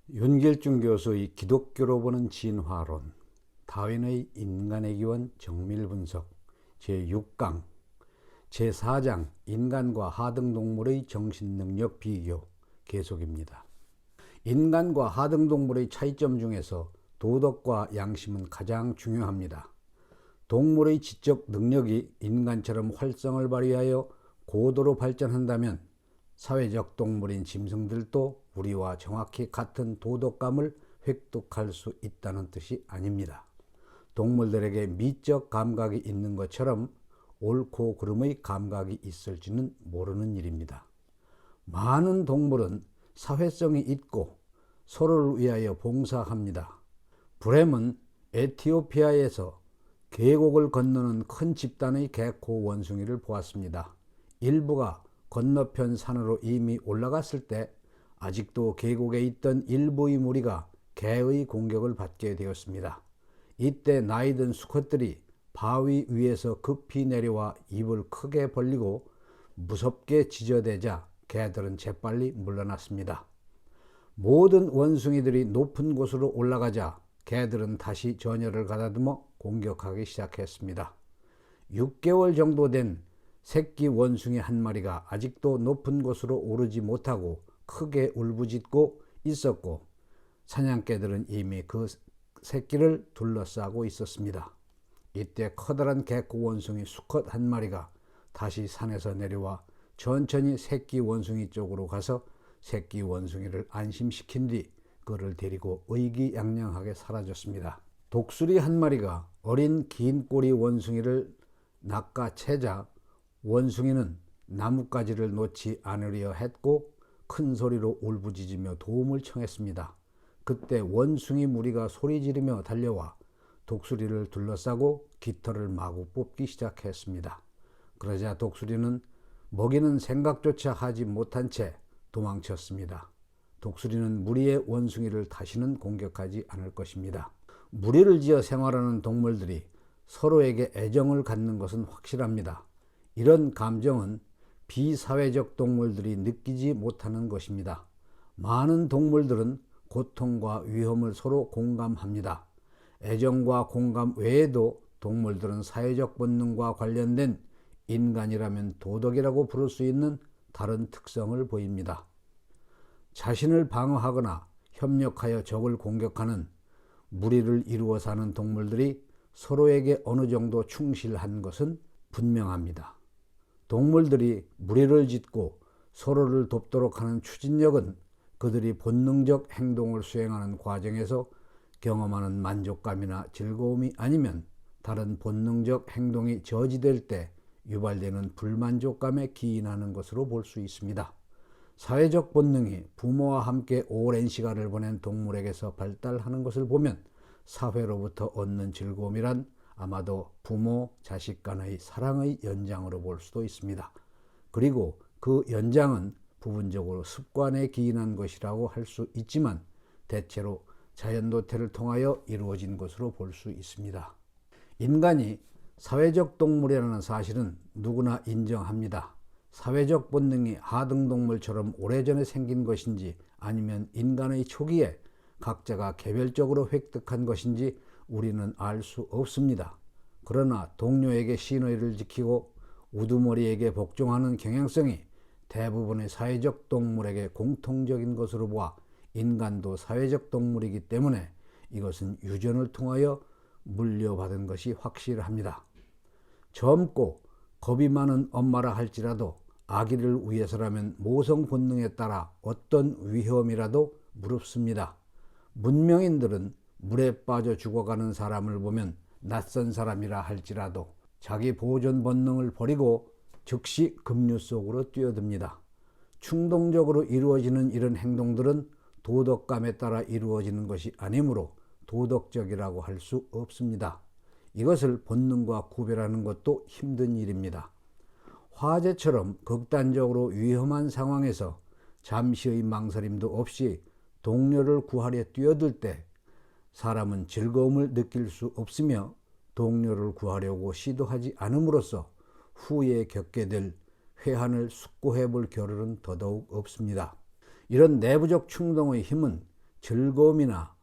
윤길중 교수의 기독교로 보는 진화론, 다윈의 인간의 기원 정밀 분석, 제6강, 제4장 인간과 하등동물의 정신능력 비교 계속입니다. 인간과 하등동물의 차이점 중에서 도덕과 양심은 가장 중요합니다. 동물의 지적 능력이 인간처럼 활성을 발휘하여 고도로 발전한다면 사회적 동물인 짐승들도 우리와 정확히 같은 도덕감을 획득할 수 있다는 뜻이 아닙니다. 동물들에게 미적 감각이 있는 것처럼 옳고 그름의 감각이 있을지는 모르는 일입니다. 많은 동물은 사회성이 있고 서로를 위하여 봉사합니다. 브렘은 에티오피아에서 계곡을 건너는 큰 집단의 개코 원숭이를 보았습니다. 일부가 건너편 산으로 이미 올라갔을 때 아직도 계곡에 있던 일부의 무리가 개의 공격을 받게 되었습니다. 이때 나이든 수컷들이 바위 위에서 급히 내려와 입을 크게 벌리고 무섭게 짖어대자 개들은 재빨리 물러났습니다. 모든 원숭이들이 높은 곳으로 올라가자 개들은 다시 전열을 가다듬어 공격하기 시작했습니다. 6개월 정도 된 새끼 원숭이 한 마리가 아직도 높은 곳으로 오르지 못하고 크게 울부짖고 있었고 사냥개들은 이미 그 새끼를 둘러싸고 있었습니다. 이때 커다란 개코 원숭이 수컷 한 마리가 다시 산에서 내려와 천천히 새끼 원숭이 쪽으로 가서 새끼 원숭이를 안심시킨 뒤 그를 데리고 의기양양하게 사라졌습니다. 독수리 한 마리가 어린 긴 꼬리 원숭이를 낚아채자 원숭이는 나뭇가지를 놓지 않으려 했고 큰 소리로 울부짖으며 도움을 청했습니다. 그때 원숭이 무리가 소리 지르며 달려와 독수리를 둘러싸고 깃털을 마구 뽑기 시작했습니다. 그러자 독수리는 먹이는 생각조차 하지 못한 채 도망쳤습니다. 독수리는 무리의 원숭이를 다시는 공격하지 않을 것입니다. 무리를 지어 생활하는 동물들이 서로에게 애정을 갖는 것은 확실합니다. 이런 감정은 비사회적 동물들이 느끼지 못하는 것입니다. 많은 동물들은 고통과 위험을 서로 공감합니다. 애정과 공감 외에도 동물들은 사회적 본능과 관련된 인간이라면 도덕이라고 부를 수 있는 다른 특성을 보입니다. 자신을 방어하거나 협력하여 적을 공격하는 무리를 이루어 사는 동물들이 서로에게 어느 정도 충실한 것은 분명합니다. 동물들이 무리를 짓고 서로를 돕도록 하는 추진력은 그들이 본능적 행동을 수행하는 과정에서 경험하는 만족감이나 즐거움이 아니면 다른 본능적 행동이 저지될 때 유발되는 불만족감에 기인하는 것으로 볼 수 있습니다. 사회적 본능이 부모와 함께 오랜 시간을 보낸 동물에게서 발달하는 것을 보면 사회로부터 얻는 즐거움이란 아마도 부모, 자식 간의 사랑의 연장으로 볼 수도 있습니다. 그리고 그 연장은 부분적으로 습관에 기인한 것이라고 할 수 있지만 대체로 자연도태를 통하여 이루어진 것으로 볼 수 있습니다. 인간이 사회적 동물이라는 사실은 누구나 인정합니다. 사회적 본능이 하등동물처럼 오래전에 생긴 것인지 아니면 인간의 초기에 각자가 개별적으로 획득한 것인지 우리는 알 수 없습니다. 그러나 동료에게 신의를 지키고 우두머리에게 복종하는 경향성이 대부분의 사회적 동물에게 공통적인 것으로 보아 인간도 사회적 동물이기 때문에 이것은 유전을 통하여 물려받은 것이 확실합니다. 젊고 겁이 많은 엄마라 할지라도 아기를 위해서라면 모성 본능에 따라 어떤 위험이라도 무릅습니다. 문명인들은 물에 빠져 죽어가는 사람을 보면 낯선 사람이라 할지라도 자기 보존 본능을 버리고 즉시 급류 속으로 뛰어듭니다. 충동적으로 이루어지는 이런 행동들은 도덕감에 따라 이루어지는 것이 아니므로 도덕적이라고 할 수 없습니다. 이것을 본능과 구별하는 것도 힘든 일입니다. 화재처럼 극단적으로 위험한 상황에서 잠시의 망설임도 없이 동료를 구하려 뛰어들 때 사람은 즐거움을 느낄 수 없으며 동료를 구하려고 시도하지 않음으로써 후에 겪게 될 회한을 숙고해 볼 겨를은 더더욱 없습니다. 이런 내부적 충동의 힘은 즐거움이나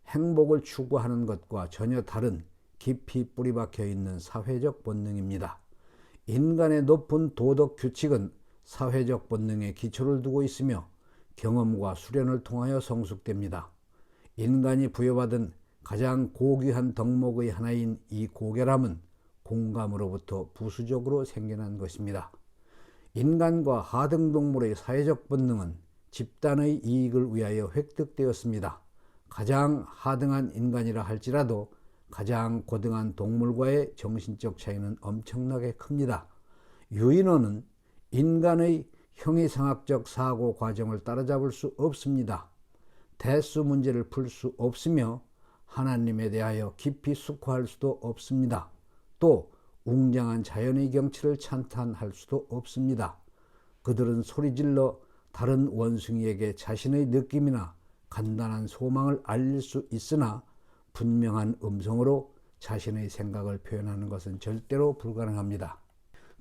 행복을 추구하는 것과 전혀 다른 깊이 뿌리박혀 있는 사회적 본능입니다. 인간의 높은 도덕 규칙은 사회적 본능에 기초를 두고 있으며 경험과 수련을 통하여 성숙됩니다. 인간이 부여받은 가장 고귀한 덕목의 하나인 이 고결함은 공감으로부터 부수적으로 생겨난 것입니다. 인간과 하등동물의 사회적 본능은 집단의 이익을 위하여 획득되었습니다. 가장 하등한 인간이라 할지라도 가장 고등한 동물과의 정신적 차이는 엄청나게 큽니다. 유인원은 인간의 형이상학적 사고 과정을 따라잡을 수 없습니다. 대수 문제를 풀 수 없으며 하나님에 대하여 깊이 숙고할 수도 없습니다. 또 웅장한 자연의 경치를 찬탄할 수도 없습니다. 그들은 소리질러 다른 원숭이에게 자신의 느낌이나 간단한 소망을 알릴 수 있으나 분명한 음성으로 자신의 생각을 표현하는 것은 절대로 불가능합니다.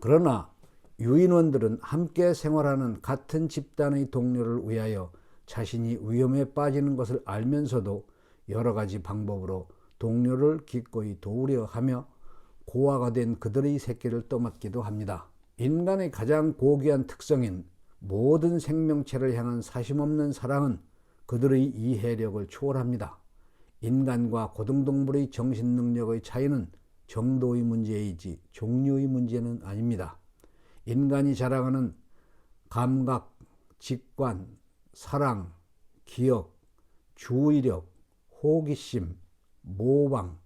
그러나 유인원들은 함께 생활하는 같은 집단의 동료를 위하여 자신이 위험에 빠지는 것을 알면서도 여러 가지 방법으로 동료를 기꺼이 도우려 하며 고아가 된 그들의 새끼를 떠맡기도 합니다. 인간의 가장 고귀한 특성인 모든 생명체를 향한 사심없는 사랑은 그들의 이해력을 초월합니다. 인간과 고등동물의 정신능력의 차이는 정도의 문제이지 종류의 문제는 아닙니다. 인간이 자랑하는 감각, 직관, 사랑, 기억, 주의력, 호기심, 모방,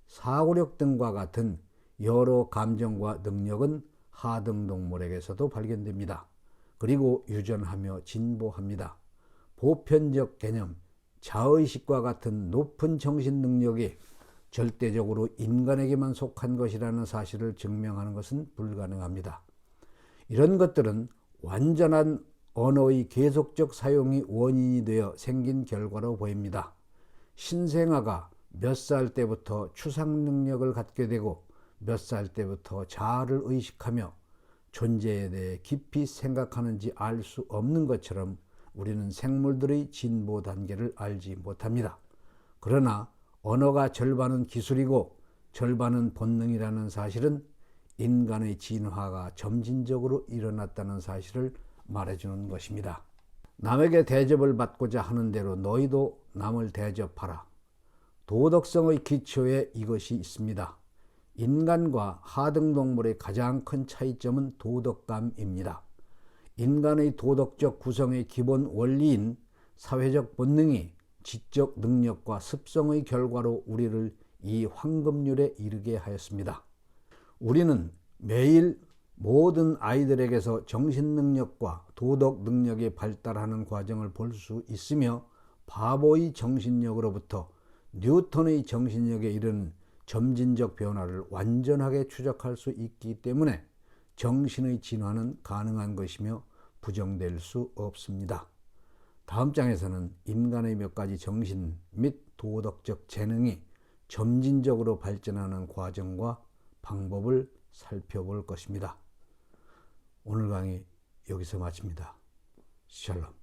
사고력 등과 같은 여러 감정과 능력은 하등동물에게서도 발견됩니다. 그리고 유전하며 진보합니다. 보편적 개념, 자의식과 같은 높은 정신 능력이 절대적으로 인간에게만 속한 것이라는 사실을 증명하는 것은 불가능합니다. 이런 것들은 완전한 언어의 계속적 사용이 원인이 되어 생긴 결과로 보입니다. 신생아가 몇 살 때부터 추상 능력을 갖게 되고 몇 살 때부터 자아를 의식하며 존재에 대해 깊이 생각하는지 알 수 없는 것처럼 우리는 생물들의 진보 단계를 알지 못합니다. 그러나 언어가 절반은 기술이고 절반은 본능이라는 사실은 인간의 진화가 점진적으로 일어났다는 사실을 말해주는 것입니다. 남에게 대접을 받고자 하는 대로 너희도 남을 대접하라. 도덕성의 기초에 이것이 있습니다. 인간과 하등동물의 가장 큰 차이점은 도덕감입니다. 인간의 도덕적 구성의 기본 원리인 사회적 본능이 지적 능력과 습성의 결과로 우리를 이 황금률에 이르게 하였습니다. 우리는 매일 모든 아이들에게서 정신능력과 도덕능력이 발달하는 과정을 볼 수 있으며 바보의 정신력으로부터 뉴턴의 정신력에 이르는 점진적 변화를 완전하게 추적할 수 있기 때문에 정신의 진화는 가능한 것이며 부정될 수 없습니다. 다음 장에서는 인간의 몇 가지 정신 및 도덕적 재능이 점진적으로 발전하는 과정과 방법을 살펴볼 것입니다. 오늘 강의 여기서 마칩니다. 샬롬.